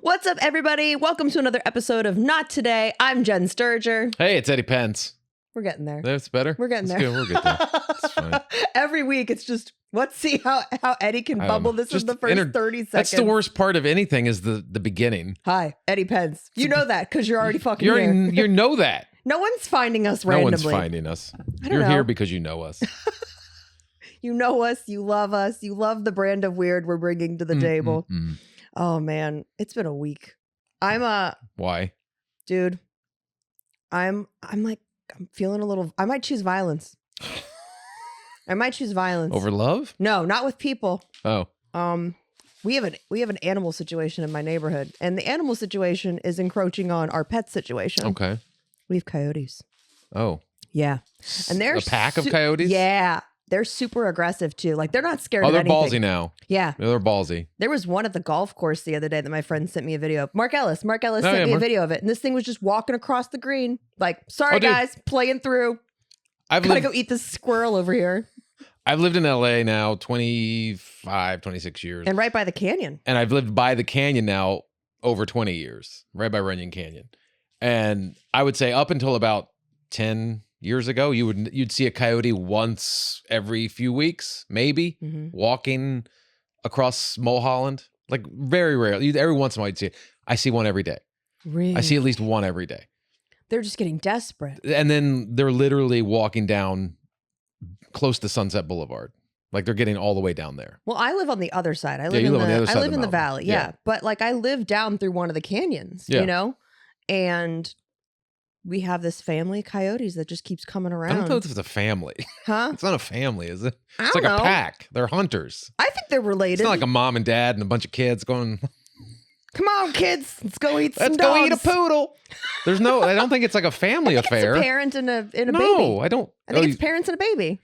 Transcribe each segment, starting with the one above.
What's up, everybody? Welcome to another episode of Not Today. I'm Jen Sturger. Hey, it's Eddie Pence. We're getting there. That's better. We're getting That's there. Good. We're good. That's fine. Every week, it's just, let's see how Eddie can bubble this in the first 30 seconds. That's the worst part of anything is the beginning. Hi, Eddie Pence. You know that because you're already fucking here. You know that. No one's finding us randomly. No one's finding us. I don't You're know. here because you know us. You know us. You love us. You love the brand of weird we're bringing to the table. Oh, man. It's been a week. Why? Dude, I'm feeling a little, I might choose violence. I might choose violence. Over love? No, not with people. Oh. We have an animal situation in my neighborhood, and the animal situation is encroaching on our pet situation. Okay. We have coyotes. Oh. Yeah. And they're a pack of coyotes? Yeah. They're super aggressive too. Like they're not scared Oh, of they're anything. ballsy now. Yeah. They're ballsy. There was one at the golf course the other day that my friend sent me a video of. Mark Ellis sent me a Mark. video of it. And this thing was just walking across the green. Like, sorry, Oh, dude. guys, playing through. Gotta go eat this squirrel over here. I've lived in LA now 26 years. And right by the canyon. And I've lived by the canyon now over 20 years, right by Runyon Canyon. And I would say up until about 10 years ago, you'd see a coyote once every few weeks, maybe, walking across Mulholland. Like very rarely. Every once in a while you'd see it. I see one every day. Really? I see at least one every day. They're just getting desperate. And then they're literally walking down close to Sunset Boulevard. Like they're getting all the way down there. Well, I live on the other side. I you live on the other I side live of in the the mountain. valley. Yeah. Yeah. But like I live down through one of the canyons, Yeah. you know? And we have this family of coyotes that just keeps coming I around. don't know if it's a family. Huh? It's not a family, is it? I It's don't like know. a pack. They're hunters. I think they're related. It's not like a mom and dad and a bunch of kids going, Come on, kids. Let's go eat some let's dogs. go eat a poodle. I don't think it's like a family affair. It's a parent and a baby. No, I don't. I think it's parents and a baby.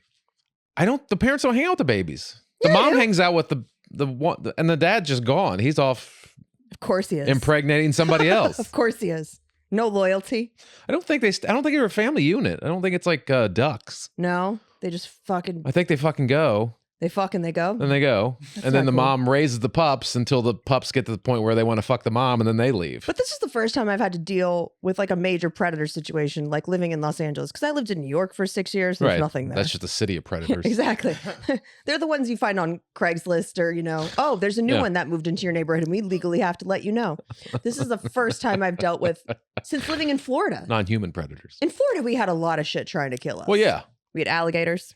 The parents don't hang out with the babies. The Yeah, they mom do. hangs out with the one, and the dad's just gone. He's off Of course he is. impregnating somebody else. Of course he is. No loyalty. I don't think they're a family unit. I don't think it's like ducks. No. They just fucking, I think they fucking go. they go. Then they go. And then not the cool. mom raises the pups until the pups get to the point where they want to fuck the mom and then they leave. But this is the first time I've had to deal with like a major predator situation, like living in Los Angeles. Because I lived in New York for 6 years. There's nothing there. That's just a city of predators. Exactly. They're the ones you find on Craigslist or, oh, there's a new Yeah. one that moved into your neighborhood and we legally have to let you know. This is the first time I've dealt with since living in Florida. Non-human predators. In Florida, we had a lot of shit trying to kill us. Well, yeah. We had alligators.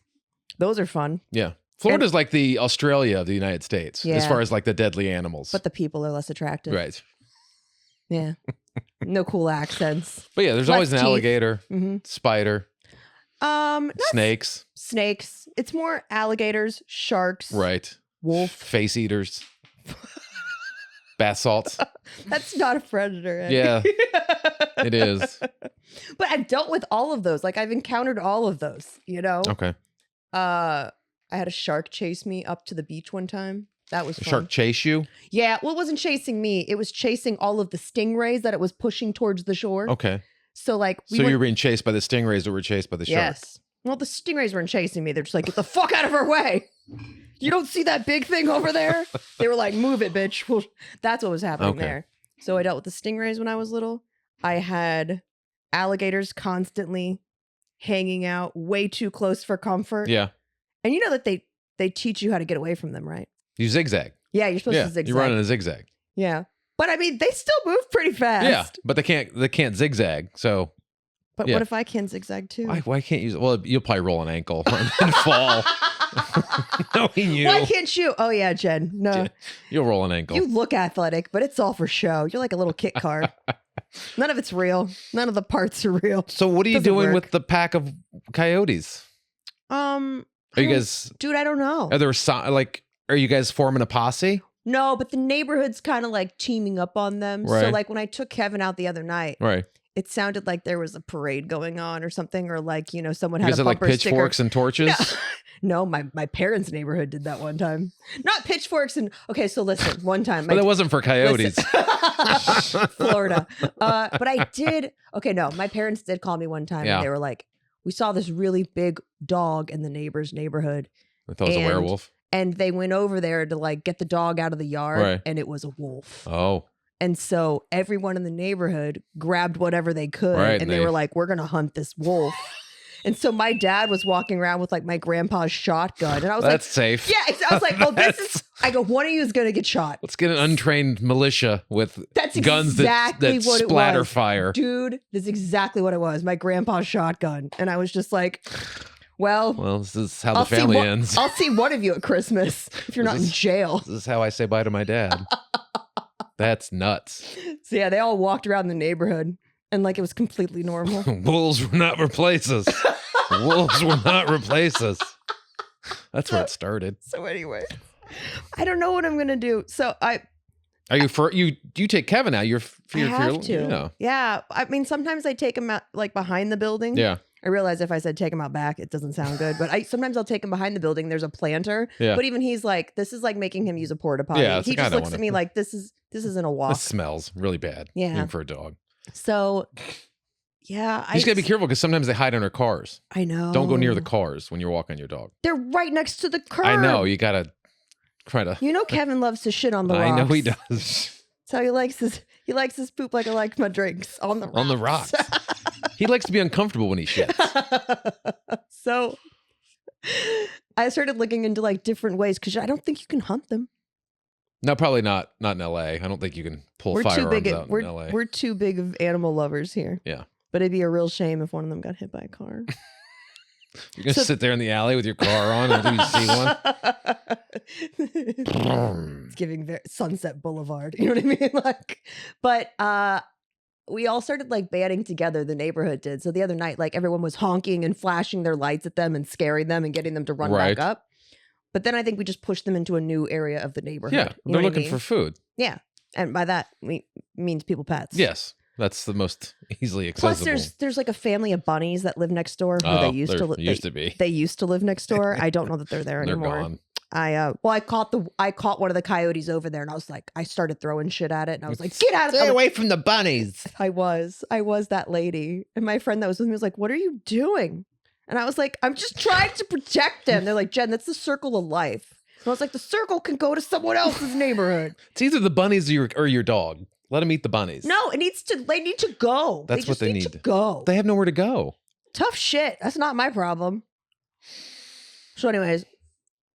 Those are fun. Yeah. Florida's like the Australia of the United States as Yeah. far as like the deadly animals. But the people are less attractive. Right. Yeah. No cool accents. But yeah, there's Less always an teeth. alligator, hmm spider, Not snakes. snakes. It's more alligators, sharks, Right. wolf. Face eaters. Bath salts. That's not a predator. Eddie. Yeah, it is. But I've dealt with all of those. Like I've encountered all of those, Okay. I had a shark chase me up to the beach one time. That was The fun. shark chase you? Yeah, well, it wasn't chasing me. It was chasing all of the stingrays that it was pushing towards the shore. Okay. So like So you were being chased by the stingrays that were chased by the shark. Yes. Well, the stingrays weren't chasing me. They're just like, get the fuck out of our way. You don't see that big thing over there? They were like, move it, bitch. Well, that's what was happening Okay. there. So I dealt with the stingrays when I was little. I had alligators constantly hanging out way too close for comfort. Yeah. And you know that they teach you how to get away from them, right? You zigzag. Yeah, you're supposed Yeah. to zigzag. You're running a zigzag. Yeah. But I mean, they still move pretty fast. Yeah. But they can't zigzag. So But Yeah. what if I can zigzag too? why can't you? Well, you'll probably roll an ankle and fall. Knowing you. Why can't you? Oh yeah, Jen. No. You'll roll an ankle. You look athletic, but it's all for show. You're like a little kit car. None of it's real. None of the parts are real. So what are you Doesn't doing work. with the pack of coyotes? I Are you don't- guys dude, I don't know. are you guys forming a posse? No, but the neighborhood's kind of like teaming up on them. So Right. like when I took Kevin out the other night, Right. it sounded like there was a parade going on or something, or like, someone You had guys a had like bumper sticker. pitchforks and torches? No, my parents' neighborhood did that one time. Not pitchforks and okay, so listen, one time But that wasn't for coyotes. Listen. Florida. But I did. Okay, no, my parents did call me one time Yeah. and they were like, we saw this really big dog in the neighbor's neighborhood. I thought it was a And- werewolf. And they went over there to like get the dog out of the yard Right. and it was a wolf. Oh. And so everyone in the neighborhood grabbed whatever they could. Right, and they were like, we're going to hunt this wolf. And so my dad was walking around with like my grandpa's shotgun. And I was That's like, safe. yeah, I was like, well, this is, I go, one of you is going to get shot. Let's get an untrained militia with That's guns exactly that what it splatter was. fire. Dude, that's exactly what it was. My grandpa's shotgun. And I was just like, well, This is how the family ends. I'll see one of you at Christmas if you're not in jail. This is how I say bye to my dad. That's nuts. So yeah, they all walked around the neighborhood and like it was completely normal. Wolves will not replace us. Wolves will not replace us. That's where it started. So anyway, I don't know what I'm gonna do. So Are you for you? Do you take Kevin out? I have to. Yeah. Yeah. I mean, sometimes I take him out like behind the building. Yeah. I realize if I said take him out back, it doesn't sound good. But sometimes I'll take him behind the building. There's a planter. Yeah. But even he's like, this is like making him use a porta potty. Yeah, it's He like, I just don't looks wanna- at me like this isn't a walk. This smells really bad. Yeah. Even for a dog. So yeah, You just gotta be careful because sometimes they hide under cars. I know. Don't go near the cars when you're walking your dog. They're right next to the curb. I know. You gotta try to. You know Kevin loves to shit on the rocks. I know he does. That's how he likes his poop like I like my drinks on the rocks. On the rocks. He likes to be uncomfortable when he shits. So I started looking into like different ways because I don't think you can hunt them. No, probably not. Not in L.A. I don't think you can pull We're too firearms big. out in L.A. We're too big of animal lovers here. Yeah. But it'd be a real shame if one of them got hit by a car. You're gonna sit there in the alley with your car on until you see one. It's giving Sunset Boulevard. You know what I mean? Like, but we all started like banding together. The neighborhood did. So the other night, like everyone was honking and flashing their lights at them and scaring them and getting them to run Right. back up. But then I think we just pushed them into a new area of the neighborhood. Yeah, You know they're what I looking mean? for food. Yeah, and by that we means people pets. Yes, that's the most easily Plus, accessible. there's like a family of bunnies that live next door. Who they used to used to be. They used to live next door. I don't know that they're there They're anymore. gone. I caught one of the coyotes over there, and I was like, I started throwing shit at it, and I was like, get out of Stay the away from the bunnies. I was that lady, and my friend that was with me was like, what are you doing? And I was like, I'm just trying to protect them. They're like, Jen, that's the circle of life. And I was like, the circle can go to someone else's neighborhood. It's either the bunnies or your dog. Let them eat the bunnies. No, they need to go. That's what they need need. to go. They have nowhere to go. Tough shit. That's not my problem. So anyways,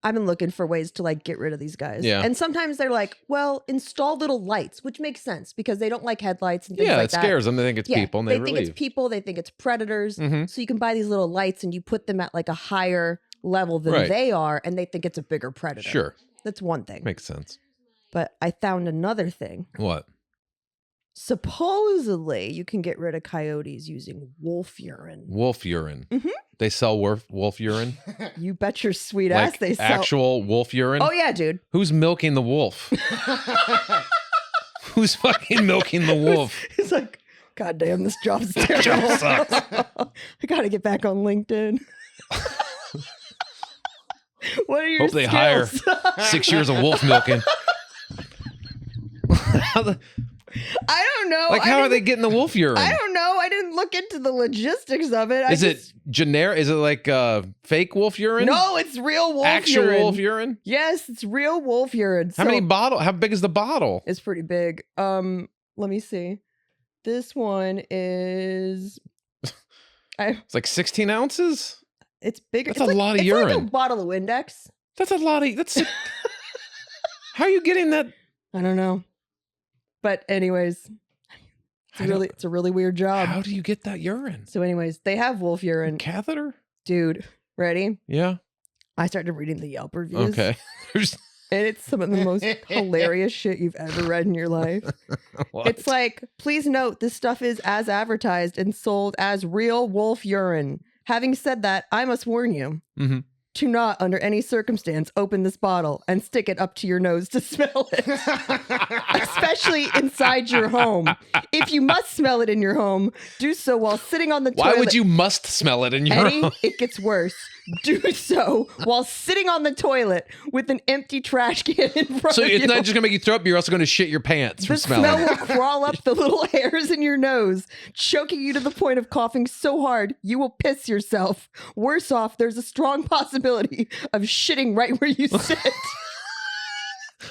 I've been looking for ways to like get rid of these guys. Yeah. And sometimes they're like, well, install little lights, which makes sense because they don't like headlights and things Yeah, like it that. scares them. They think it's people, and they think leave. it's people. They think it's predators. Mhm. So you can buy these little lights and you put them at like a higher level than Right. they are, and they think it's a bigger predator. Sure, That's one thing. makes sense. But I found another thing. What? Supposedly, you can get rid of coyotes using wolf urine. Wolf urine. Mhm. They sell wolf urine. You bet your sweet ass Like they sell. actual wolf urine. Oh yeah, dude. Who's milking the wolf? Who's fucking milking the wolf? He's like, God damn, this job's terrible. job sucks. I gotta get back on LinkedIn. What are your Hope they hire skills? 6 years of wolf milking. I don't know. Like, how are they getting the wolf urine? I don't know. I didn't look into the logistics of it. Is it generic? Is it like fake wolf urine? No, it's real wolf Actual urine. wolf urine? Yes, it's real wolf urine. How many bottle? How big is the bottle? It's pretty big. Let me see. This one is. It's like 16 ounces? It's bigger. That's it's a lot of it's urine. like a bottle of Windex. That's a lot of. That's. How are you getting that? I don't know. But anyways, it's a really weird job. How do you get that urine? So anyways, they have wolf urine. Catheter? Dude, ready? Yeah. I started reading the Yelp reviews. Okay. And it's some of the most hilarious shit you've ever read in your life. What? It's like, please note this stuff is as advertised and sold as real wolf urine. Having said that, I must warn you. Mhm. To not, under any circumstance, open this bottle and stick it up to your nose to smell it, especially inside your home. If you must smell it in your home, do so while sitting on the toilet. Why would you must smell it in your Eddie, home? it gets worse. Do so while sitting on the toilet with an empty trash can in front So of you. it's not just gonna make you throw up, you're also gonna shit your pants from The smelling. smell will crawl up the little hairs in your nose, choking you to the point of coughing so hard you will piss yourself. Worse off, there's a strong possibility of shitting right where you sit.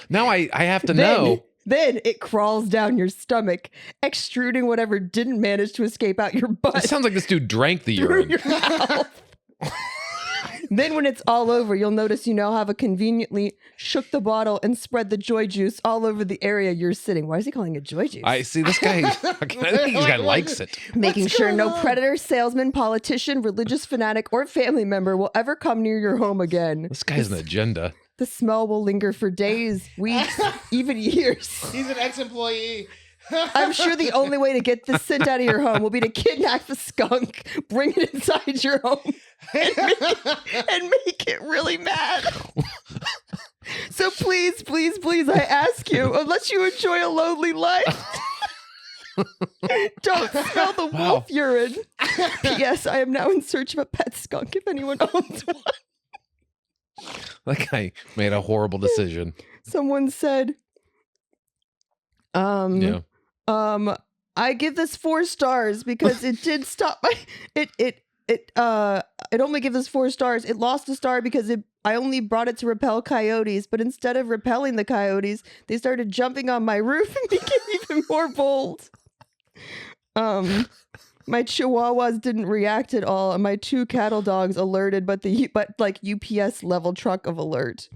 Now I have to know. Then it crawls down your stomach, extruding whatever didn't manage to escape out your butt. It sounds like this dude drank the through urine. your mouth. Then when it's all over, you'll notice you now have a conveniently shook the bottle and spread the joy juice all over the area you're sitting. Why is he calling it joy juice? I see this guy. I think this guy likes it. Making What's sure going no on? predator, salesman, politician, religious fanatic, or family member will ever come near your home again. This guy has an agenda. The smell will linger for days, weeks, even years. He's an ex-employee. I'm sure the only way to get this scent out of your home will be to kidnap a skunk, bring it inside your home, and make it really mad. So please, please, please, I ask you, unless you enjoy a lonely life, don't smell the wolf urine. P.S. I am now in search of a pet skunk if anyone owns one. That guy made a horrible decision. Someone said, Yeah. I give this 4 stars because it did stop my it only gives us 4 stars. It lost a star because I only brought it to repel coyotes, but instead of repelling the coyotes, they started jumping on my roof and became even more bold. My chihuahuas didn't react at all, and my 2 cattle dogs alerted, but like UPS level truck of alert.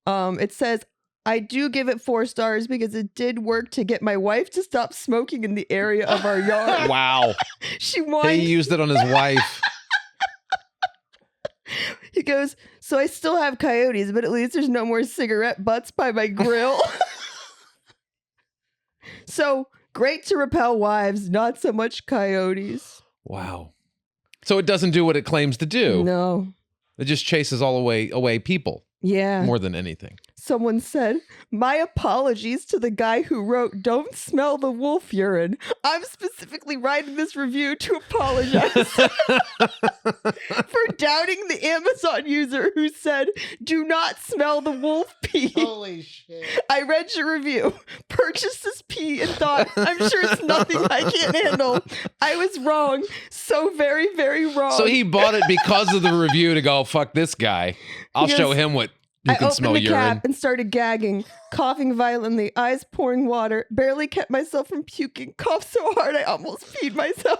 It says I do give it 4 stars because it did work to get my wife to stop smoking in the area of our yard. Wow. She He whined. used it on his wife. He goes, so I still have coyotes, but at least there's no more cigarette butts by my grill. So great to repel wives, not so much coyotes. Wow. So it doesn't do what it claims to do. No. It just chases all away people Yeah. more than anything. Someone said, my apologies to the guy who wrote, don't smell the wolf urine. I'm specifically writing this review to apologize for doubting the Amazon user who said, do not smell the wolf pee. Holy shit. I read your review, purchased this pee, and thought, I'm sure it's nothing I can't handle. I was wrong. So very, very wrong. So he bought it because of the review to go, fuck this guy. I'll He show goes, him what who I can opened smell the urine. cap and started gagging, coughing violently, eyes pouring water, barely kept myself from puking, coughed so hard I almost peed myself.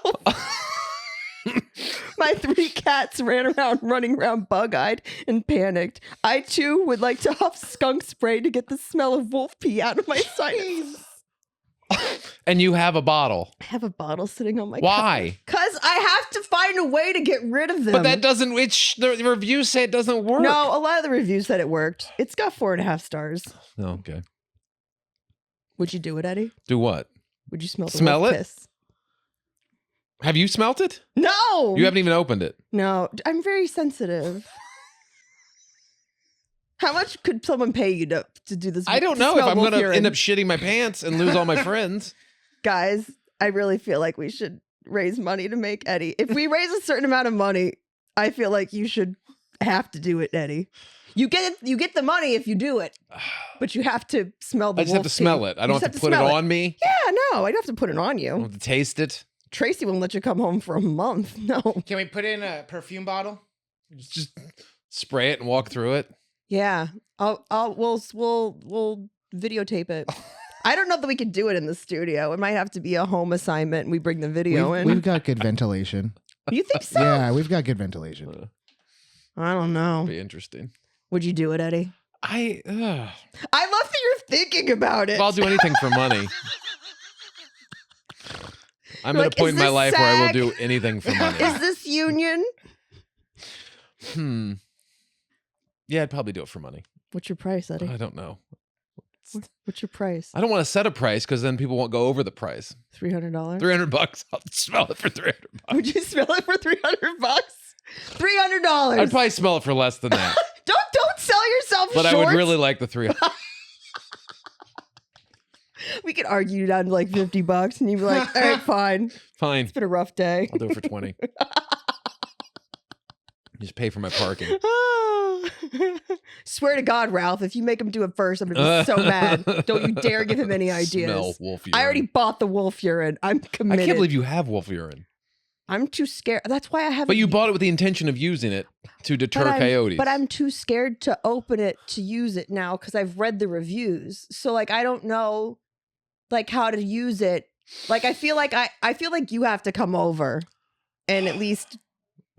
My 3 cats ran around, running around bug-eyed and panicked. I, too, would like to huff skunk spray to get the smell of wolf pee out of my sinuses. And you have a bottle. I have a bottle sitting on my Why? Because I have to find a way to get rid of them. But that doesn't, the reviews say it doesn't work. No, a lot of the reviews said it worked. It's got 4.5 stars. Oh, okay. Would you do it, Eddie? Do what? Would you smell the Smell wolf it? piss? Have you smelt it? No! You haven't even opened it. No, I'm very sensitive. How much could someone pay you to do this? I don't to know if smell I'm wolf going to urine? end up shitting my pants and lose all my friends. Guys, I really feel like we should raise money to make Eddie. If we raise a certain amount of money, I feel like you should have to do it, Eddie. You get the money if you do it, but you have to smell the I just have wolf to smell pee. it. I You don't just have to put it smell on me. Yeah, no, I don't have to put it on I you. don't have to taste it. Tracy won't let you come home for a month. No. Can we put in a perfume bottle? Just spray it and walk through it. Yeah, we'll videotape it. I don't know that we could do it in the studio. It might have to be a home assignment, and we bring the video in. We've got good ventilation. You think so? Yeah, we've got good ventilation. I don't know. Be interesting. Would you do it, Eddie? I I love that you're thinking about it. I'll do anything for money. I'm You're at like, a point is in my this life where I will SAG? do anything for money. Is this union? Yeah, I'd probably do it for money. What's your price, Eddie? I don't know. What's your price? I don't want to set a price because then people won't go over the price. $300. $300. I'll smell it for $300. Would you smell it for $300? $300. I'd probably smell it for less than that. Don't sell yourself But short. I would really like the 300. We could argue down to like $50, and you'd be like, "All right, fine. Fine. It's been a rough day." I'll do it for 20. Just pay for my parking. Swear to God, Ralph, if you make him do it first, I'm gonna be so mad. Don't you dare give him any ideas. Smell wolf urine. I already bought the wolf urine. I'm I committed. can't believe you have wolf urine. I'm too scared. That's why I haven't. But you bought it with the intention of using it to deter coyotes. But I'm too scared to open it to use it now because I've read the reviews. So like I don't know like how to use it. Like I feel like you have to come over and at least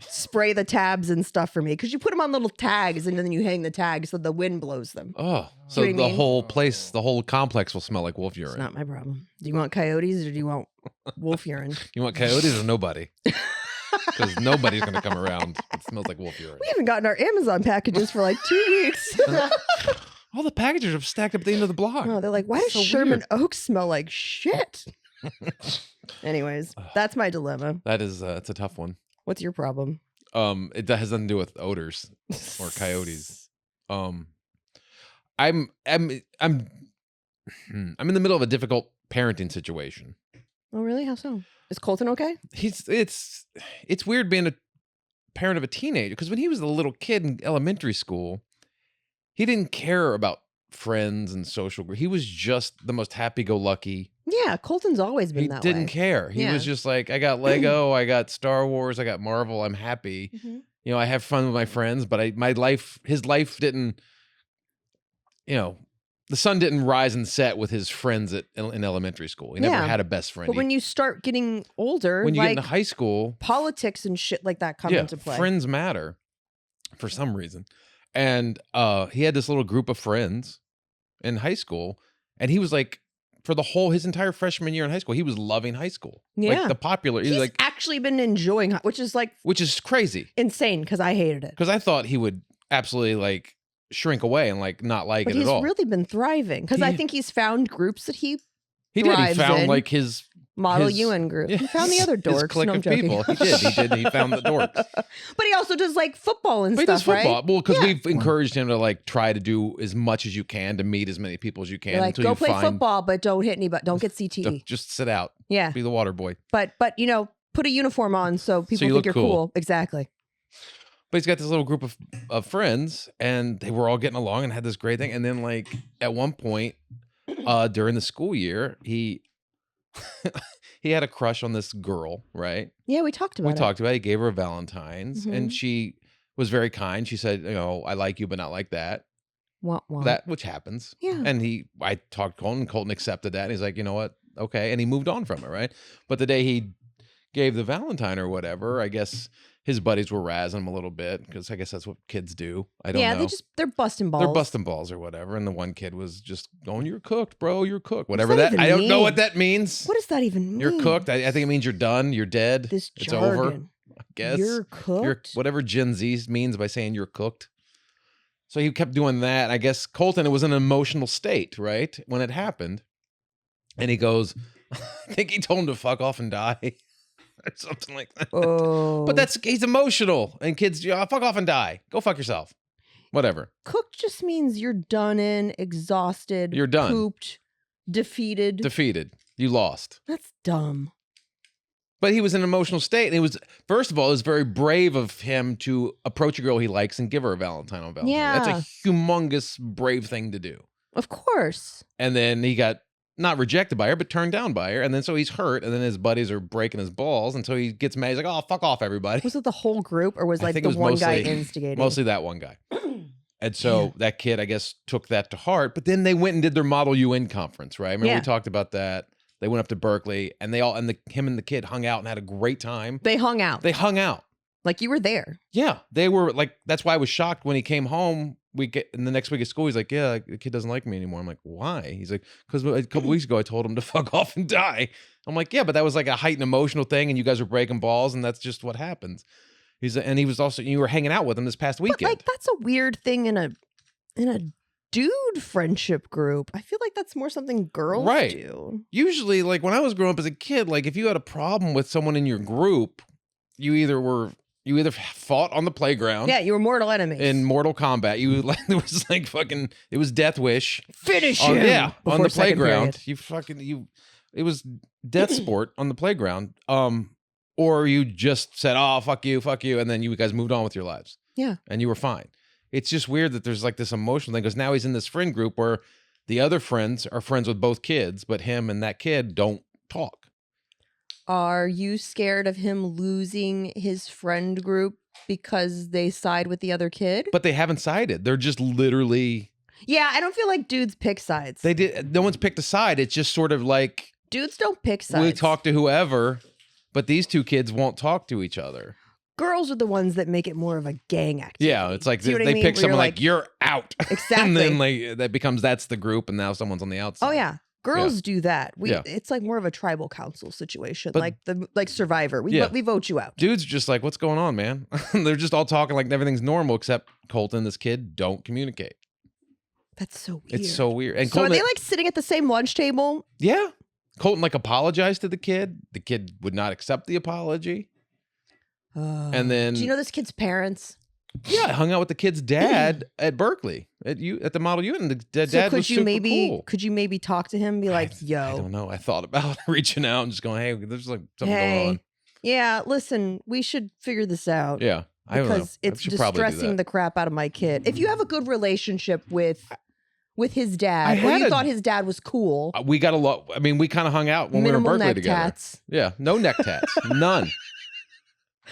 spray the tabs and stuff for me, because you put them on little tags and then you hang the tags so the wind blows them. Oh, so what I the mean? whole place, the whole complex will smell like wolf It's urine. not my problem. Do you want coyotes or do you want wolf urine? You want coyotes or nobody? Because nobody's going to come around. It smells like wolf urine. We haven't gotten our Amazon packages for like 2 weeks. All the packages are stacked up at the end of the block. Oh, they're like, why does So Sherman weird. Oaks smell like shit? Anyways, that's my dilemma. That is, it's a tough one. What's your problem? It has nothing to do with odors or coyotes. I'm in the middle of a difficult parenting situation. Oh, really? How so? Is Colton okay? It's weird being a parent of a teenager, because when he was a little kid in elementary school, he didn't care about friends and social. He was just the most happy-go-lucky. Yeah, Colton's always been He that didn't way. care. He Yeah. was just like, I got Lego, I got Star Wars, I got Marvel. I'm happy. Mhm. You know, I have fun with my friends, but his life didn't. You know, the sun didn't rise and set with his friends in elementary school. He never Yeah. had a best friend. But when you start getting older, when you like get into high school, politics and shit like that come into play. friends matter for some reason. And he had this little group of friends in high school, and he was like, for his entire freshman year in high school, he was loving high school. Yeah. Like the popular, He's like, actually been enjoying, which is like which is crazy. insane because I hated it. Because I thought he would absolutely like shrink away and like not like But it he's at all. really been thriving because I He- think he's found groups that he He did. He thrives found in. like his model his- UN group. He found the other his dorks. clique No, I'm of joking. people. He did. He found the dorks. But he also does like football and But he does stuff, football. right? Well, because Yeah. we've encouraged him to like try to do as much as you can to meet as many people as you can You're like, until go you play find football, but don't hit anybody. Don't get CTE. just sit out, Yeah, be the water boy. but you know, put a uniform on so people you think look you're cool. cool. Exactly. But he's got this little group of friends, and they were all getting along and had this great thing. And then like at one point during the school year, he had a crush on this girl, right? Yeah, we talked about We it. talked about it. He gave her a Valentine's, and Mhm. she was very kind. She said, you know, I like you, but not like that. Wah, wah. That, which happens. Yeah. And I talked to Colton, and Colton accepted that. And he's like, you know what? Okay. And he moved on from it, right? But the day he gave the Valentine or whatever, I guess his buddies were razzing him a little bit, because I guess that's what kids do. I don't Yeah, know. they're busting balls. They're busting balls or whatever. And the one kid was just going, "You're cooked, bro. You're cooked." What's Whatever that that. even I don't know mean? what that means. What does that even mean? You're cooked. I think it means you're done. You're dead. This it's over. jargon. I guess. You're cooked. You're whatever Gen Z means by saying you're cooked. So he kept doing that. I guess Colton, it was an emotional state, right? When it happened. And he goes, I think he told him to fuck off and die. Or something like that. Oh, But he's emotional. And kids, fuck off and die. Go fuck yourself. Whatever. cooked just means you're done in, exhausted, You're done. pooped, defeated. Defeated. You lost. That's dumb. But he was in an emotional state. And it was, first of all, it was very brave of him to approach a girl he likes and give her a Valentine on Valentine's. Yeah. That's a humongous, brave thing to do. Of course. And then he got not rejected by her, but turned down by her. And then so he's hurt. And then his buddies are breaking his balls. And so he gets mad. He's like, oh, fuck off, everybody. Was it the whole group or was I like think the it was one guy mostly- instigating? Mostly that one guy. And so that kid, I guess, took that to heart. But then they went and did their Model UN conference, right? Remember Yeah. we talked about that. They went up to Berkeley, and him and the kid hung out and had a great time. They hung out. They hung out. Like you were there. Yeah, they were like. That's why I was shocked when he came home. In the next week of school, he's like, "Yeah, the kid doesn't like me anymore." I'm like, "Why?" He's like, "Because a couple weeks ago I told him to fuck off and die." I'm like, "Yeah, but that was like a heightened emotional thing, and you guys were breaking balls, and that's just what happens." He was also, you were hanging out with him this past But weekend. like that's a weird thing in a dude friendship group. I feel like that's more something girls Right. do. Usually, like when I was growing up as a kid, like if you had a problem with someone in your group, you either fought on the playground. Yeah, you were mortal enemies. In Mortal Kombat, it was Death Wish. Finish On, him. yeah, on before the second playground. period. It was death sport on the playground. Or you just said, "Oh, fuck you," and then you guys moved on with your lives. Yeah. And you were fine. It's just weird that there's like this emotional thing, because now he's in this friend group where the other friends are friends with both kids, but him and that kid don't talk. Are you scared of him losing his friend group because they side with the other kid? But they haven't sided. They're just literally Yeah, I don't feel like dudes pick sides. They did. No one's picked a side. It's just sort of like Dudes don't pick sides. we talk to whoever, but these two kids won't talk to each other. Girls are the ones that make it more of a gang activity. Yeah, it's like See what I they mean? pick Where someone you're like you're out, Exactly. and then like that becomes that's the group, and now someone's on the outside. Oh yeah. Girls do that. Yeah. It's like more of a tribal council situation, But- like Survivor. We vote you out. Dudes are just like, what's going on, man? They're just all talking like everything's normal, except Colton and this kid don't communicate. That's so weird. It's so weird. And So Colton, are they like sitting at the same lunch table? yeah, Colton like apologized to the kid. The kid would not accept the apology, and then Do you know this kid's parents? yeah, I hung out with the kid's dad at Berkeley at the Model U, and the dad So was super cool. could you maybe talk to him and be like, I yo, don't know. I thought about reaching out and just going, hey, there's like something going hey, on. yeah, listen, we should figure this out. Yeah, I don't know. Because I it's should probably do distressing that. the crap out of my kid. If you have a good relationship with his dad, or had you a- thought his dad was cool, We got a lot. I mean, we kind of hung out when minimal we were in Berkeley neck together. tats. Yeah, no neck tats, none.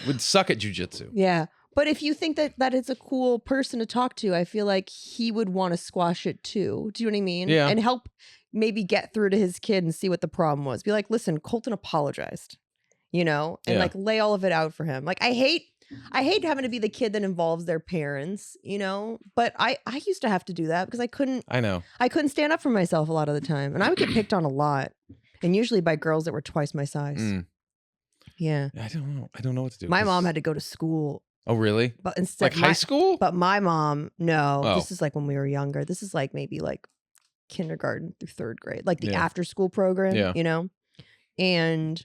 Would suck at jujitsu. Yeah. But if you think that it's a cool person to talk to, I feel like he would want to squash it too. Do you know what I mean? Yeah. And help maybe get through to his kid and see what the problem was. Be like, listen, Colton apologized, and Yeah. like lay all of it out for him. Like I hate having to be the kid that involves their parents, but I used to have to do that because I couldn't I know. stand up for myself a lot of the time. And I would get picked on a lot. And usually by girls that were twice my size. Mm. Yeah. I don't know. I don't know what to do. My 'cause- mom had to go to school, Oh, really? but instead Like high school? But my mom, no, Oh. this is like when we were younger. This is like maybe like kindergarten through third grade, like the Yeah. after school program, Yeah. And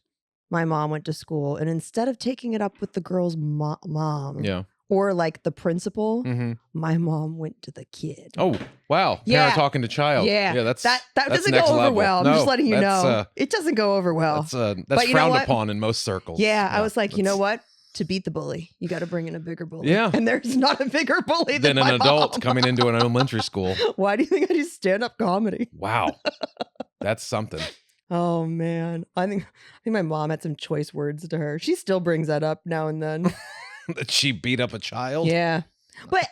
my mom went to school, and instead of taking it up with the girl's mom Yeah. or like the principal, Mm-hmm. my mom went to the kid. Oh, wow. Yeah. Parent talking to child. Yeah. Yeah. That's that that's doesn't go next over level. well. I'm No, just letting you that's, know. It doesn't go over well. That's But you know frowned what? upon in most circles. Yeah, I was like, you know that's- what? To beat the bully, you got to bring in a bigger bully. Yeah. And there's not a bigger bully than Than an my adult mom. coming into an elementary school. Why do you think I do stand-up comedy? Wow. That's something. Oh man, I think my mom had some choice words to her. She still brings that up now and then. That she beat up a child. Yeah, but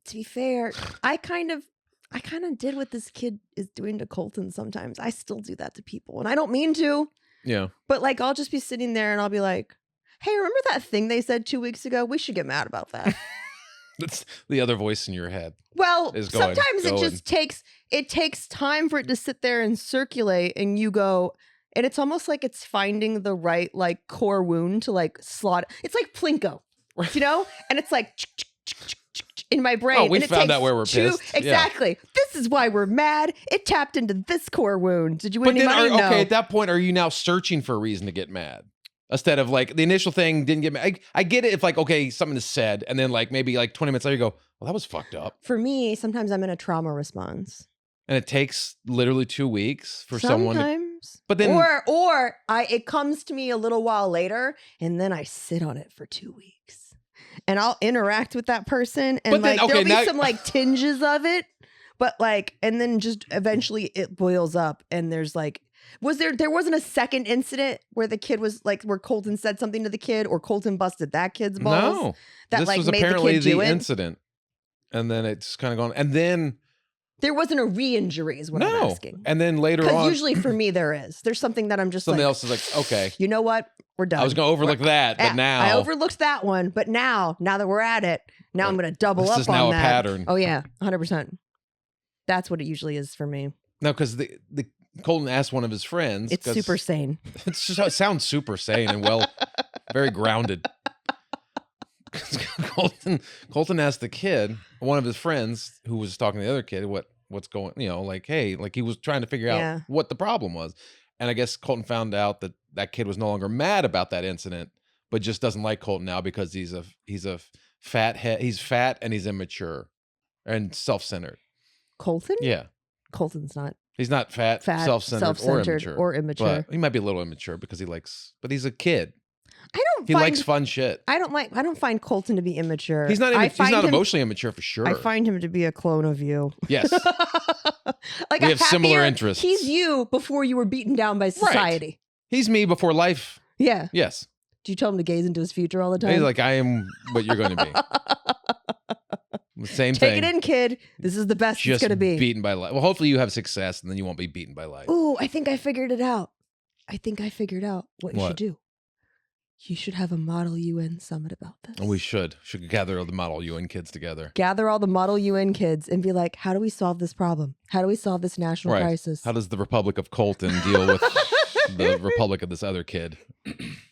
to be fair, I kind of did what this kid is doing to Colton. Sometimes I still do that to people, and I don't mean to. Yeah. But like, I'll just be sitting there and I'll be like, "Hey, remember that thing they said 2 weeks ago? We should get mad about that." That's the other voice in your head. Well, Is going, sometimes going. it just takes time for it to sit there and circulate, and you go, and it's almost like it's finding the right like core wound to like slot. It's like Plinko, and it's like in my brain. Oh, we and it found takes out where we're pissed. Yeah. Exactly. This is why we're mad. It tapped into this core wound. Did you win But any then, money? No. okay, at that point, are you now searching for a reason to get mad? Instead of like the initial thing didn't get mad. I get it if like, okay, something is said, and then like maybe like 20 minutes later you go, well, that was fucked up. For me, sometimes I'm in a trauma response. And it takes literally 2 weeks for someone to, Sometimes. but then It comes to me a little while later, and then I sit on it for 2 weeks, and I'll interact with that person, and But then, like okay, there'll be now- some like tinges of it, but like, and then just eventually it boils up, and there's like, there wasn't a second incident where the kid was like, where Colton said something to the kid, or Colton busted that kid's balls. no. that This like was made apparently the kid do the it. incident. And then it's kind of gone. And then There wasn't a re-injury, is what I'm no. asking. And then later Because on usually for me there is. There's something that I'm just something like, else is like, okay. you know what? We're done. I was gonna overlook that, but Yeah, now I overlooked that one, but now that we're at it, now I'm going to double this up is on now a that. pattern. Oh yeah, 100%. That's what it usually is for me. No, because the Colton asked one of his friends. It's 'cause super sane. It's just, it sounds super sane and well, very grounded. Colton asked the kid, one of his friends who was talking to the other kid, what's going, like, hey, like he was trying to figure out Yeah. what the problem was. And I guess Colton found out that kid was no longer mad about that incident, but just doesn't like Colton now because he's a fat head. He's fat and he's immature and self-centered. Colton? Yeah. Colton's not He's not fat, fat, self-centered, or immature. immature. But he might be a little immature because but he's a kid. I don't He find likes fun shit. I don't find Colton to be immature. He's not. I He's find not him- emotionally immature for sure. I find him to be a clone of you. Yes. Like We a have similar happier- interests. He's you before you were beaten down by society. He's me before life. Yeah. Yes. Do you tell him to gaze into his future all the time? He's like, I am what you're going to be. Same Take thing. it in, kid. This is the best Just it's gonna be. beaten by life. Well, hopefully you have success, and then you won't be beaten by life. Ooh, I think I figured it out. I think I figured out what you What? should do. You should have a Model UN summit about this. And we should gather all the Model UN kids together. Gather all the Model UN kids and be like, how do we solve this problem? How do we solve this national Right. crisis? How does the Republic of Colton deal with the Republic of this other kid?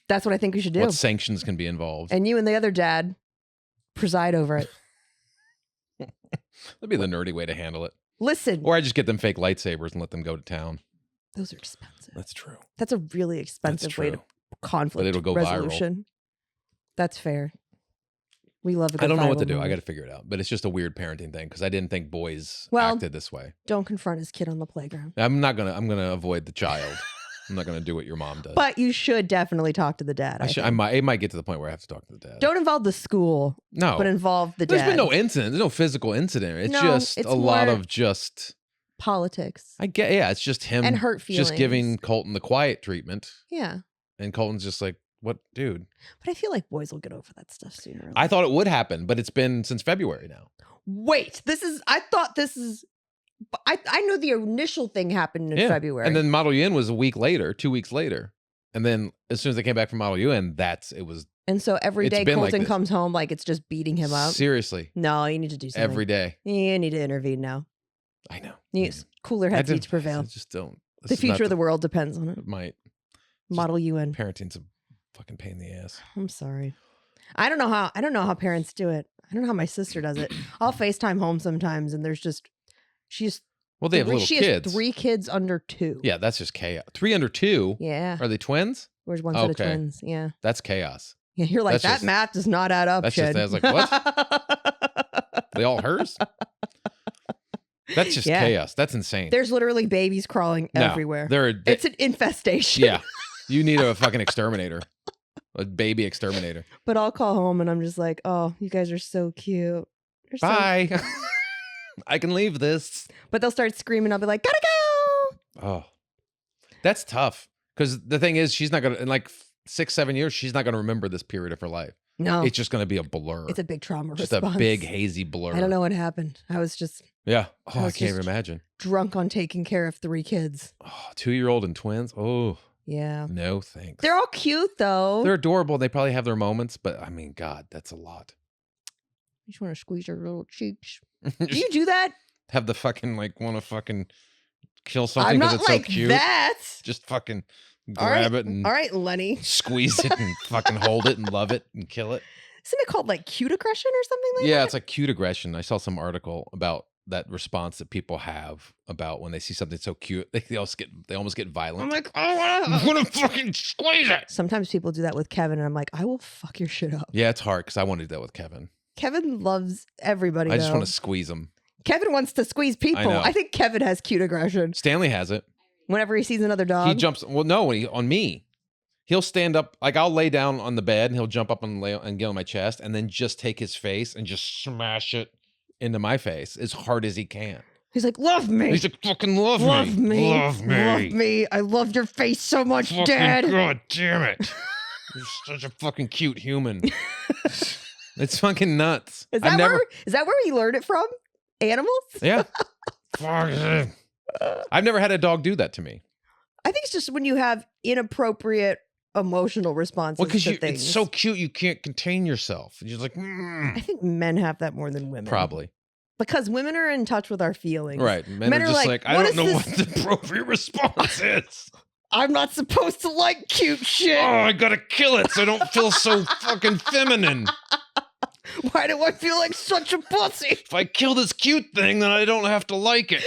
That's what I think we should do. What sanctions can be involved? And you and the other dad preside over it. That'd be the nerdy way to handle it. Listen, Or I just get them fake lightsabers and let them go to town. those are expensive. That's true. That's a really expensive way to true. conflict it'll go viral. resolution. That's fair. We love a good I don't know what viral to do. I moment. got to figure it out. But it's just a weird parenting thing because I didn't think boys Well- acted this way. Don't confront his kid on the playground. I'm gonna avoid the child. I'm not gonna do what your mom does. But you should definitely talk to the dad. I think. It might get to the point where I have to talk to the dad. Don't involve the school, No. but involve the There's dad. been no incident. There's no physical incident. It's No, just it's a lot more of just. Politics It's just him and hurt feelings. just giving Colton the quiet treatment, Yeah. and Colton's just like, "What, dude?" But I feel like boys will get over that stuff sooner. Or later. I thought it would happen, but it's been since February now. Wait, I thought this is. I know the initial thing happened in Yeah. February. And then Model UN was a week later, 2 weeks later, and then as soon as they came back from Model UN, it was And so every It's day been like Colton this. comes home like it's just beating him up. seriously No, you need to do something. every day. You need to intervene now. I know. Cooler heads need to I prevail. just don't. The this is not future of the world depends on it. It might. Model UN. Parenting's a fucking pain in the ass. I'm sorry. I don't know how parents do it. I don't know how my sister does it. I'll FaceTime home sometimes and she's Well, they have little she kids. has 3 kids under 2. Yeah, that's just chaos. 3 under 2. Yeah. Are they twins? Where's one set of Okay. twins? Yeah. That's chaos. Yeah. You're like, That's that just- math does not add up, that's just- kid. I was like, what? They all hers? That's just Yeah. chaos. That's insane. There's literally babies crawling No, everywhere. They're It's an infestation. yeah. You need a fucking exterminator, a baby exterminator. But I'll call home and I'm just like, oh, you guys are so cute. You're so-" Bye. I can leave this. But they'll start screaming. I'll be like, gotta go. Oh, that's tough. Because the thing is, she's not gonna in like 6-7 years. She's not gonna remember this period of her life. No, It's just gonna be a blur. it's a big trauma just response. a big hazy blur. I don't know what happened. I was just Yeah. I Oh, I was can't even just- imagine. drunk on taking care of 3 kids. Oh, 2-year-old and twins. Oh, Yeah. no thanks. They're all cute though. They're adorable. They probably have their moments, but I mean, God, that's a lot. You just want to squeeze your little cheeks. Do you do that? Have the fucking want to fucking kill something I'm because not it's like so cute. that. Just fucking All right. grab it and All right, Lenny. squeeze it and fucking hold it and love it and kill it. Isn't it called like cute aggression or something like Yeah, that? it's like cute aggression. I saw some article about that response that people have about when they see something so cute, they almost get violent. I'm like, I want to fucking squeeze it. sometimes people do that with Kevin, and I'm like, I will fuck your shit up. Yeah, it's hard because I want to do that with Kevin. Kevin loves everybody. I just though. want to squeeze him. Kevin wants to squeeze people. know. I think Kevin has cute aggression. Stanley has it. Whenever he sees another dog, He jumps. Well, no, on me. He'll stand up. Like I'll lay down on the bed and he'll jump up and get on my chest and then just take his face and just smash it into my face as hard as he can. he's like, love me. He's like, fucking love Love me. Love me. Love me. I love your face so much, Fucking Dad. God damn it. You're such a fucking cute human. It's fucking nuts. Is that where he learned it from? Animals? Yeah. I've never had a dog do that to me. I think it's just when you have inappropriate emotional responses Well, because to things. it's so cute, you can't contain yourself. You're just like, I think men have that more than women. probably. Because women are in touch with our feelings. Right. Men Men are are just like, like, I "What don't is know this?" what the appropriate response is. I'm not supposed to like cute shit. Oh, I gotta kill it so I don't feel so fucking feminine. Why do I feel like such a pussy? If I kill this cute thing, then I don't have to like it.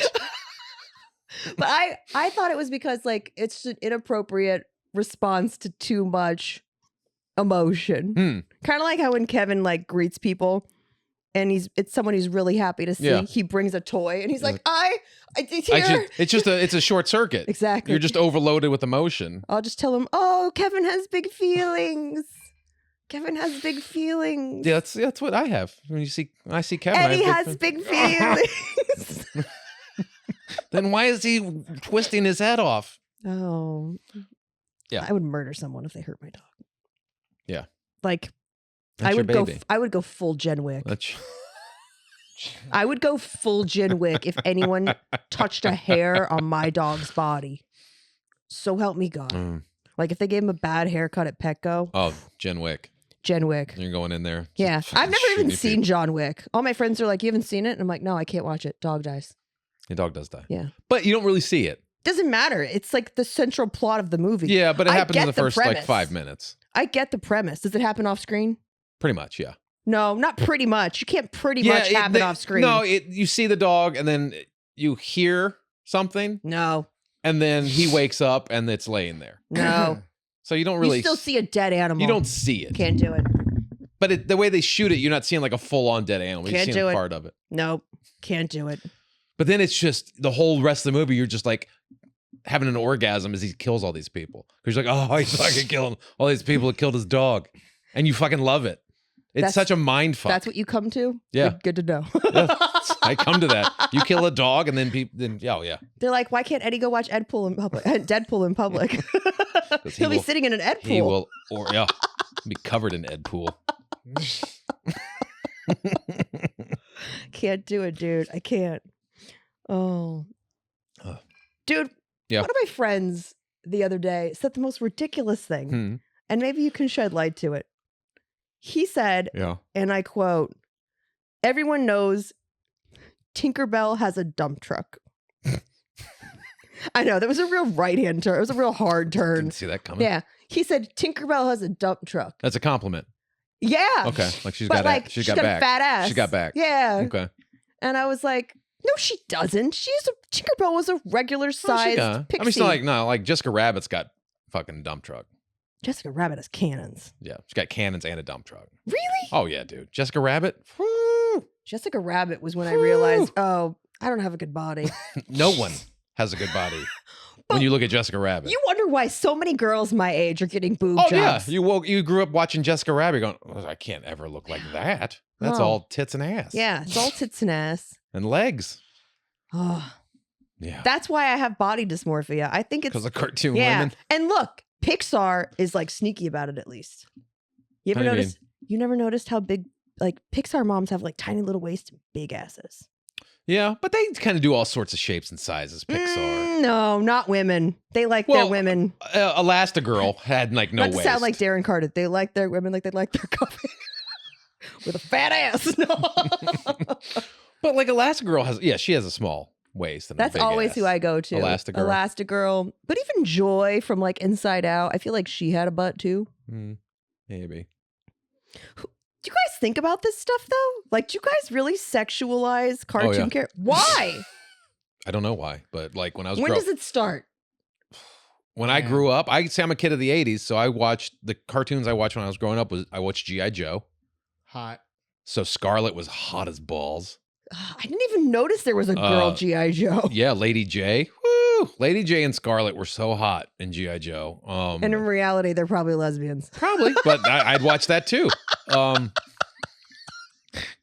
But I thought it was because like it's an inappropriate response to too much emotion. Kind of like how when Kevin like greets people and it's someone he's really happy to see. Yeah. He brings a toy and he's like, it's I here. it's a short circuit. Exactly. You're just overloaded with emotion. I'll just tell him, oh, Kevin has big feelings. Kevin has big feelings. Yeah, that's what I have. When I see Kevin, Eddie I have has big feelings. Then why is he twisting his head off? Oh. Yeah. I would murder someone if they hurt my dog. Yeah. Like That's I would your baby. I would go full Jen Wick. That's I would go full Jinwick if anyone touched a hair on my dog's body. So help me God. Mm. Like if they gave him a bad haircut at Petco, Oh, Jen Wick. Jenwick. You're going in there. Yeah. just I've never even shooting seen people. John Wick. All my friends are like, you haven't seen it? And I'm like, no, I can't watch it. Dog dies. Your dog does die. Yeah. But you don't really see it. Doesn't matter. It's like the central plot of the movie. Yeah, but it I happens in get the the first like premise. 5 minutes. I get the premise. Does it happen off screen? Pretty much, yeah. No, not pretty much. You can't pretty much happen off screen. No, you see the dog and then you hear something No. and then he wakes up and it's laying there. No. So you don't really You still see a dead animal. you don't see it. Can't do it. But the way they shoot it, you're not seeing like a full-on dead animal. You're Can't seeing do it. part of it. Nope. Can't do it. But then it's just the whole rest of the movie, you're just like having an orgasm as he kills all these people. Because you're like, oh, he's fucking killing all these people that killed his dog. And you fucking love it. It's That's- such a mind fuck. That's what you come to? Yeah. Good to know. I come to that. You kill a dog and then people, oh yeah. They're like, why can't Eddie go watch Deadpool in public? Deadpool in public. he He'll be will- sitting in an Ed pool. He will, or yeah, be covered in Ed Pool. Can't do it, dude. I can't. Oh. Ugh. Dude, Yeah. one of my friends the other day said the most ridiculous thing, Hmm. and maybe you can shed light to it. He said, Yeah. and I quote, everyone knows Tinkerbell has a dump truck. I know, that was a real right-hand turn. It was a real hard turn. Didn't see that coming. Yeah. He said, Tinkerbell has a dump truck. That's a compliment. Yeah. Okay. Like she's But got like, she's she's got got a back. fat ass. She got back. Yeah. Okay. And I was like, no, she doesn't. Tinkerbell was a regular Oh, sized I mean, pixie. it's not like Jessica Rabbit's got fucking dump truck. Jessica Rabbit has cannons. Yeah. She's got cannons and a dump truck. Really? Oh yeah, dude. Jessica Rabbit? Woo! Jessica Rabbit was when I realized, oh, I don't have a good body. No one has a good body when you look at Jessica Rabbit. You wonder why so many girls my age are getting boob Oh jobs. yeah, you grew up watching Jessica Rabbit, going, oh, I can't ever look like that. That's Oh. all tits and ass. Yeah, it's all tits and ass. and legs. Oh, Yeah, that's why I have body dysmorphia. I think it's because of cartoon yeah. women. And look, Pixar is like sneaky about it. At least you ever What do you notice? You never noticed how big like Pixar moms have like tiny little waists and big asses. Yeah, but they kind of do all sorts of shapes and sizes. Pixar. No, not women. They like their Well, women. Elastigirl had like no Not to waist. sound like Darren Carter. They like their women like they like their coffee with a fat ass. No. But like Elastigirl has, yeah, she has a small waist. And a That's big always ass. who I go to. Elastigirl. Elastigirl. But even Joy from like Inside Out, I feel like she had a butt too. Maybe. Do you guys think about this stuff though? Like, do you guys really sexualize cartoon yeah. characters? Why? I don't know why, but like when I was When does it start? when I Yeah. grew up, I say I'm a kid of the '80s, so I watched the cartoons I watched when I was growing up. I watched GI Joe. Hot. So Scarlet was hot as balls. I didn't even notice there was a girl G.I. Joe. Yeah, Lady J. Woo! Lady J and Scarlet were so hot in GI Joe. And in reality, they're probably lesbians. Probably, but I'd watch that too.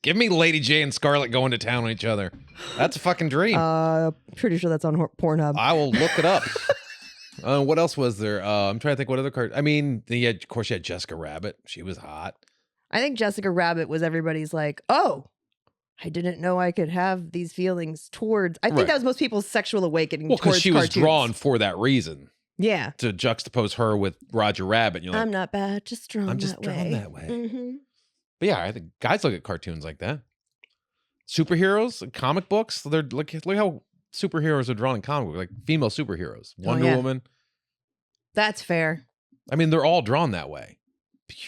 Give me Lady J and Scarlet going to town on each other. That's a fucking dream. Pretty sure that's on Pornhub. I will look it up. What else was there? I'm trying to think what other card. I mean, of course, you had Jessica Rabbit. She was hot. I think Jessica Rabbit was everybody's like, oh, I didn't know I could have these feelings towards. I think Right. that was most people's sexual awakening. Well, because towards she was cartoons. drawn for that reason Yeah. to juxtapose her with Roger Rabbit. You're like, I'm not bad, just drawn I'm just that drawn way. that way. Mhm. But yeah, I think guys look at cartoons like that. Superheroes, comic books. They're look how superheroes are drawn in comic books, like female superheroes. Wonder yeah. Woman. That's fair. I mean, they're all drawn that way.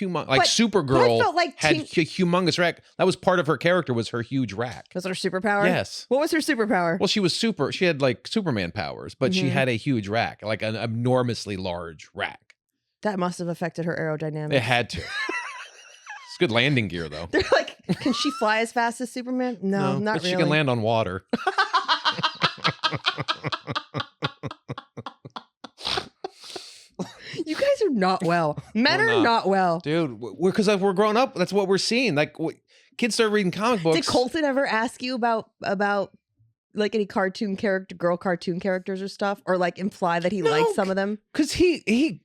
Like But I Supergirl felt like had a humongous rack. That was part of her character, was her huge rack. was her superpower? Yes. What was her superpower? Well, she was she had like Superman powers, but she Mhm. had a huge rack, like an enormously large rack. That must have affected her aerodynamics. It had to. It's good landing gear, though. They're like, can she fly as fast as Superman? No, not but really. she can land on water. You guys are not well. Men We're are not well. Dude, because we're growing up, that's what we're seeing. Like, kids start reading comic books. Did Colton ever ask you about like any girl cartoon characters or stuff, or like imply that he No, liked some of them? Because he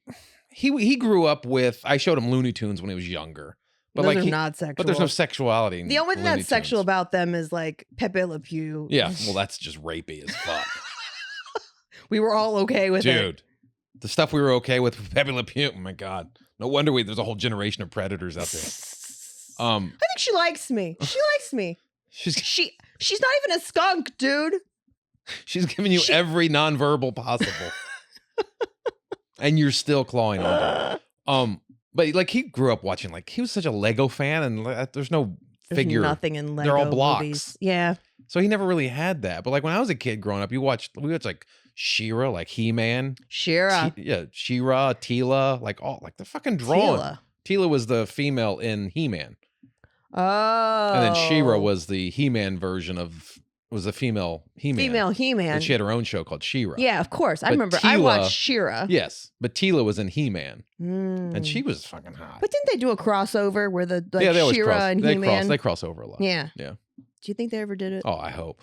grew up with, I showed him Looney Tunes when he was younger, But Those like are not sexual. but there's no sexuality. In the only thing Looney that's sexual Tunes. about them is like Pepe Le Pew. Yeah, well, that's just rapey as fuck, We were all okay with it. dude. The stuff we were okay with Pepe Le Pew. Oh my god, no wonder there's a whole generation of predators out there. I think she likes me. She likes me. She's She's not even a skunk, dude. she's giving you every nonverbal possible, and you're still clawing on it. But like he grew up watching, like he was such a Lego fan, and there's no There's figure. nothing in Lego They're all blocks. movies. Yeah. So he never really had that. But like when I was a kid growing up, we watched like She-Ra, like He-Man, Shira. She-Ra, Tila, like all like the fucking drawing. Tila. Tila was the female in He-Man, Oh. and then She-Ra was the He-Man version was a female He-Man. female He-Man. And she had her own show called She-Ra. Yeah, of course. I But remember. I Tila- watched Shira. Yes, but Tila was in He-Man, Mm. and she was fucking hot. But didn't they do a crossover where the like yeah, they always Shira cross. and They He-Man? they cross over a lot. Yeah. Yeah. Do you think they ever did it? Oh, I hope.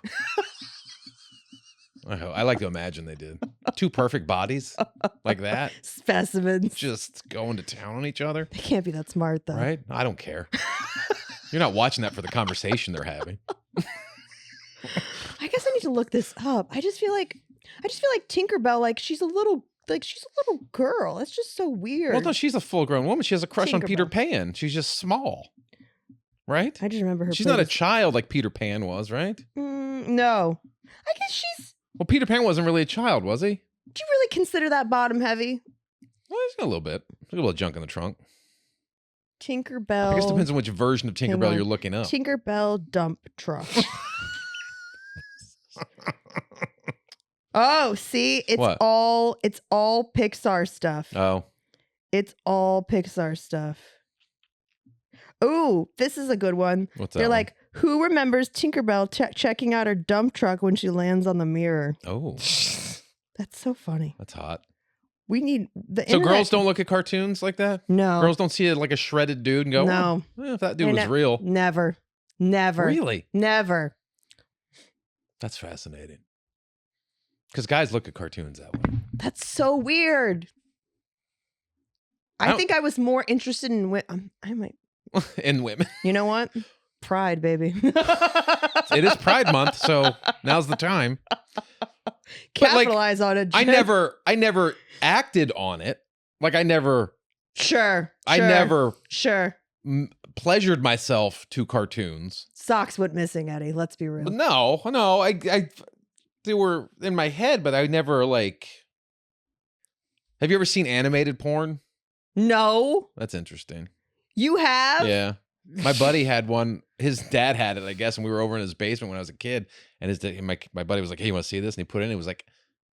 I like to imagine they did. Two perfect bodies like that, Specimens. just going to town on each other. They can't be that smart though. Right? I don't care. You're not watching that for the conversation they're having. I guess I need to look this up. I just feel like Tinkerbell, like she's a little girl. It's just so weird. Well, no, she's a full-grown woman. She has a crush on Peter Tinkerbell. Pan. She's just small, right? I just remember her. She's playing not a this- child like Peter Pan was, right? No. I guess she's. Well, Peter Pan wasn't really a child, was he? Do you really consider that bottom heavy? Well, he's got a little bit. There's a little junk in the trunk. Tinkerbell. I guess it depends on which version of Hang Tinkerbell on. you're looking up. Tinkerbell dump truck. Oh, see, it's What? all Pixar stuff. Oh, It's all Pixar stuff. Oh, this is a good one. what's that? They're one? like, who remembers Tinkerbell checking out her dump truck when she lands on the mirror? Oh, That's so funny. that's hot. We need the So internet- girls don't look at cartoons like that? No. Girls don't see it like a shredded dude and go, No. "Oh, if that dude They was ne- real." Never. Really? Never. That's fascinating. Because guys look at cartoons that way. That's so weird. I don't- think I was more interested in I might. In women. You know what? Pride, baby. It is Pride Month, so now's the time. Capitalize on it. I Jen. never acted on it. Like I never Sure. Sure. pleasured myself to cartoons. Socks went missing, Eddie. Let's be real. But no, they were in my head, but I never like. Have you ever seen animated porn? No. That's interesting. You have? Yeah. My buddy had one. His dad had it, I guess, and we were over in his basement when I was a kid. And my buddy was like, "Hey, you want to see this?" And he put it in. It was like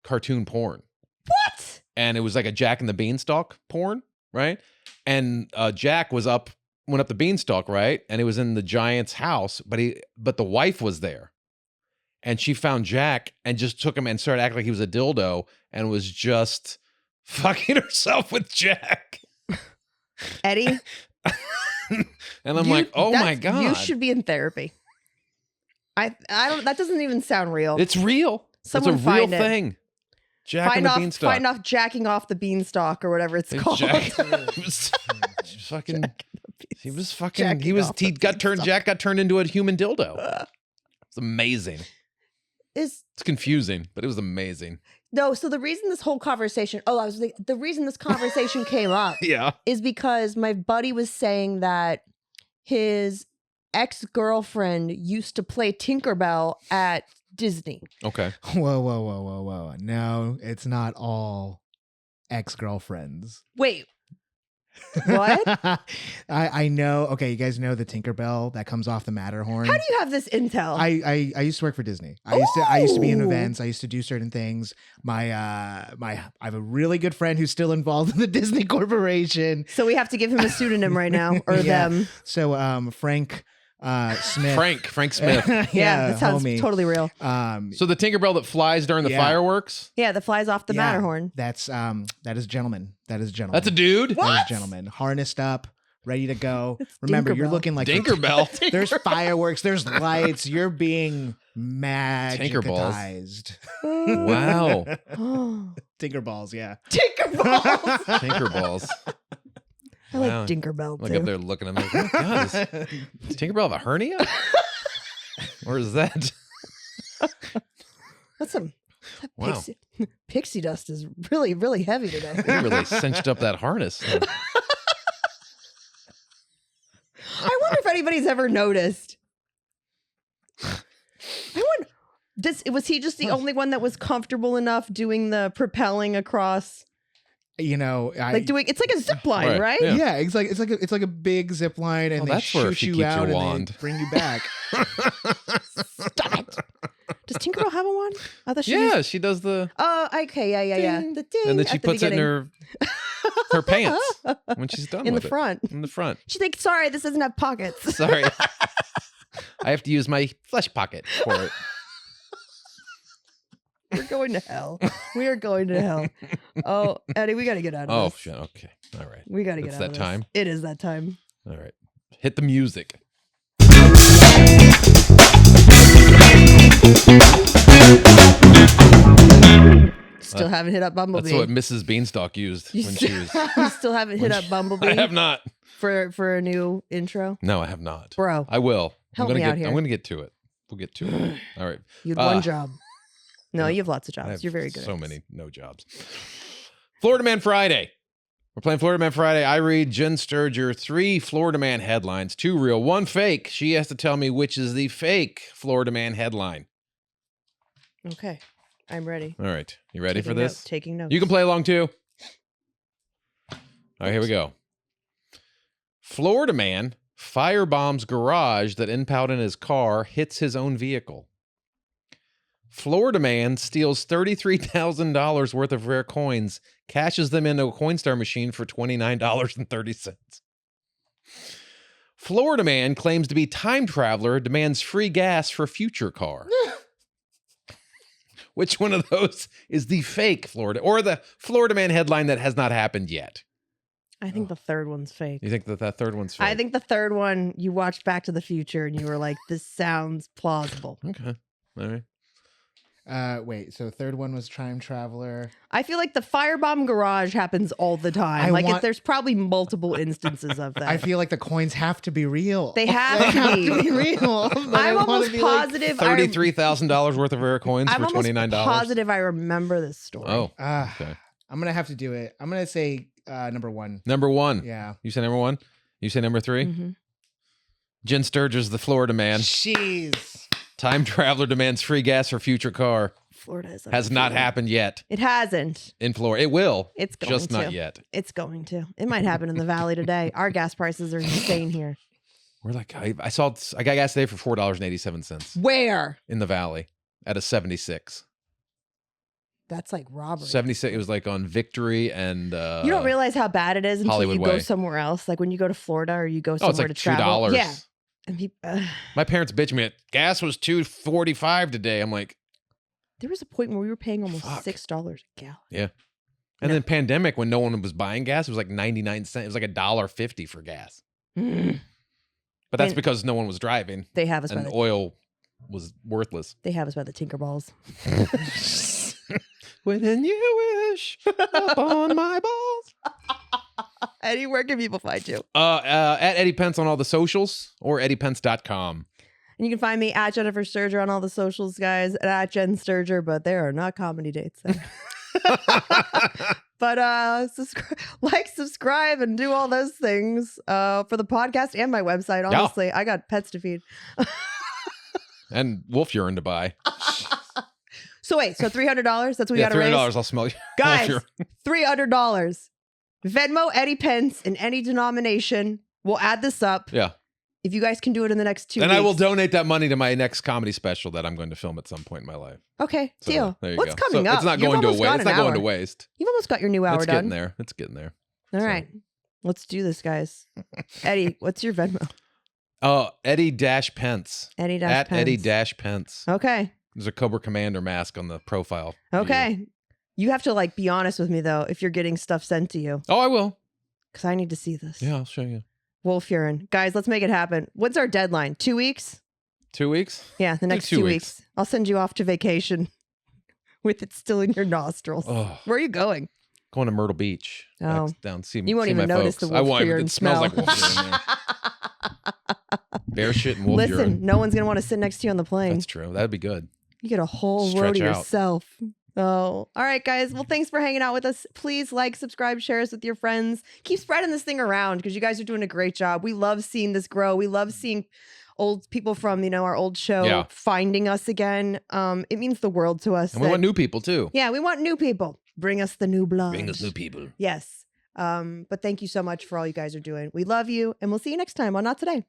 cartoon porn, What? and it was like a Jack and the Beanstalk porn, right? And Jack went up the beanstalk, right? And it was in the giant's house, but the wife was there, and she found Jack and just took him and started acting like he was a dildo and was just fucking herself with Jack. Eddie? And I'm like, oh my God. You should be in therapy. I don't that doesn't even sound real. It's real. Someone it's a real find it. thing. Jack and the Beanstalk. Find off jacking off the beanstalk or whatever it's called. Jack, he was fucking. He was fucking. Jacking off the Jack got turned into a human dildo. It's amazing. It's confusing, but it was amazing. No, so the reason this whole conversation, the reason this conversation came up Yeah. is because my buddy was saying that his ex-girlfriend used to play Tinkerbell at Disney. Okay. Whoa. No, it's not all ex-girlfriends. Wait, what? I know. Okay, you guys know the Tinkerbell that comes off the Matterhorn. How do you have this intel? I used to work for Disney. I used to be in Ooh. events. I used to do certain things. I have a really good friend who's still involved in the Disney Corporation. So we have to give him a pseudonym right now, or Yeah. them. So Frank Smith. Frank Smith. Yeah, that sounds homie. totally real. So the Tinkerbell that flies during the Yeah. fireworks. Yeah, that flies off the Yeah, Matterhorn. That's that is gentleman. That is gentleman. That's a dude. What? That is gentleman. Harnessed up, ready to go. Remember, you're Dinkerbell. looking like Dinkerbell. There's fireworks. There's lights. You're being magicized. Wow. Oh. Tinkerballs, yeah. Tinkerballs. Tinkerballs. I like Tinkerbell Like too. up there looking at me. Oh, God, does Tinkerbell have a hernia? Or is that? That's some Wow. pixie dust is really, really heavy today. You really cinched up that harness. I wonder if anybody's ever noticed. I wonder, was he just the only one that was comfortable enough doing the propelling across? You know, It's like a zip line, right? Yeah. Yeah, it's like a big zip line, and Well, they that's where shoot she you keeps out your and wand. they bring you back. Stop it. Does Tinkerbell have a wand? I thought she Yeah, used- she does the. Oh, okay, yeah. Ding. The ding. And then at she the puts it in beginning. her pants when she's done in the with front. it. In the front. She's like, sorry, this doesn't have pockets. Sorry. I have to use my flesh pocket for it. We're going to hell. We are going to hell. Oh, Eddie, we got to get out of Oh, this. shit. Okay. All right. We got to get It's out that of this. time? It is that time. All right. Hit the music. Still haven't hit up Bumblebee. That's what Mrs. Beanstalk used You when still, she was. you still haven't hit up Bumblebee I have not. for a new intro? No, I have not. Bro, I will. Help I'm gonna me get, out here. I'm going to get to it. We'll get to it. All right. you had one Uh, job. No, you have lots of I jobs. have You're very good. So at this. many no jobs. Florida Man Friday. We're playing Florida Man Friday. I read Jen Sturger 3 Florida Man headlines, 2 real, 1 fake. She has to tell me which is the fake Florida Man headline. Okay, I'm ready. All right. You ready for Taking this? notes, taking notes. You can play along too. All right, here we go. Florida man firebombs garage that impound in his car, hits his own vehicle. Florida man steals $33,000 worth of rare coins, cashes them into a Coinstar machine for $29.30. Florida man claims to be time traveler, demands free gas for future car. Which one of those is the fake Florida or the Florida man headline that has not happened yet? I think the third one's fake. You think that third one's fake? I think the third one, you watched Back to the Future and you were like, this sounds plausible. Okay. All right. Wait, so third one was Time Traveler. I feel like the firebomb garage happens all the time. There's probably multiple instances of that. I feel like the coins have to be real. They have to be. real. But I I'm wanna almost be like, positive. $33,000 worth of rare coins I'm for almost $29. positive I remember this story. Oh, ah, okay. I'm gonna have to do it. I'm gonna say number 1. Number 1. Yeah. You say number 1? You say number 3? Mhm. Jen Sturger's the Florida man. Jeez. Time traveler demands free gas for future car. Florida is Has not undefeated. happened yet It hasn't. in Florida. It will. It's going Just to. not yet. It's going to. It might happen in the valley today. Our gas prices are insane here. We're like, I got gas today for $4.87 Where? in the valley at a 76. That's like robbery. 76. It was like on Victory and You don't realize how bad it is until Hollywood you go Way. somewhere else. Like when you go to Florida or you go Oh, somewhere it's like to travel. $2. Yeah. And My parents bitch me. Gas was $2.45 today. I'm like, there was a point where we were paying almost Fuck. $6 a gallon. yeah. And then pandemic, when no one was buying gas, it was like 99 cents. It was like $1.50 for gas. Mm. But that's And- because no one was driving They have us by and the oil was worthless. they have us by the Tinkerballs. When you wish upon my balls. Eddie, where can people find you? At Eddie Pence on all the socials or eddiepence.com. And you can find me at Jennifer Sturger on all the socials, guys, and at Jen Sturger, but there are not comedy dates there. But subscribe, and do all those things for the podcast and my website. Honestly, I got pets to feed. And wolf urine to buy. So wait, so $300? That's what we Yeah, got to raise? $300. I'll smell you. Guys, Wolf $300. Venmo Eddie Pence in any denomination. We'll add this up. Yeah. If you guys can do it in the next 2 And weeks. I will donate that money to my next comedy special that I'm going to film at some point in my life. Okay, So, deal. there you What's go. coming So up? It's not You've going to almost waste. got It's an not going to hour. waste. You've almost got your new hour It's done. getting there. It's getting there. All So- right. Let's do this, guys. Eddie, what's your Venmo? Eddie-Pence. Eddie At Pence. Eddie-Pence. Okay. There's a Cobra Commander mask on the profile. Okay. You have to be honest with me though if you're getting stuff sent to you Oh, I will. because I need to see this. Yeah, I'll show you. Wolf urine. Guys, let's make it happen. When's our deadline? 2 weeks? 2 weeks? Yeah, the next 2 2 weeks. weeks. I'll send you off to vacation with it still in your nostrils. Oh, Where are you going? Going to Myrtle Beach. Oh. Down see You won't see even my notice folks. the I wolf won't. urine It smells smell. like wolf urine there. Bear shit and wolf Listen, urine. no one's gonna want to sit next to you on the plane. That's true. That'd be good. You get a whole row Stretch to out. yourself. Oh, all right, guys. Well, thanks for hanging out with us. Please like, subscribe, share us with your friends. Keep spreading this thing around because you guys are doing a great job. We love seeing this grow. We love seeing old people from our old show Yeah. finding us again. It means the world to us. And we want new people too. Yeah, we want new people. Bring us the new blood. Bring us new people. Yes. But thank you so much for all you guys are doing. We love you, and we'll see you next time on Not Today.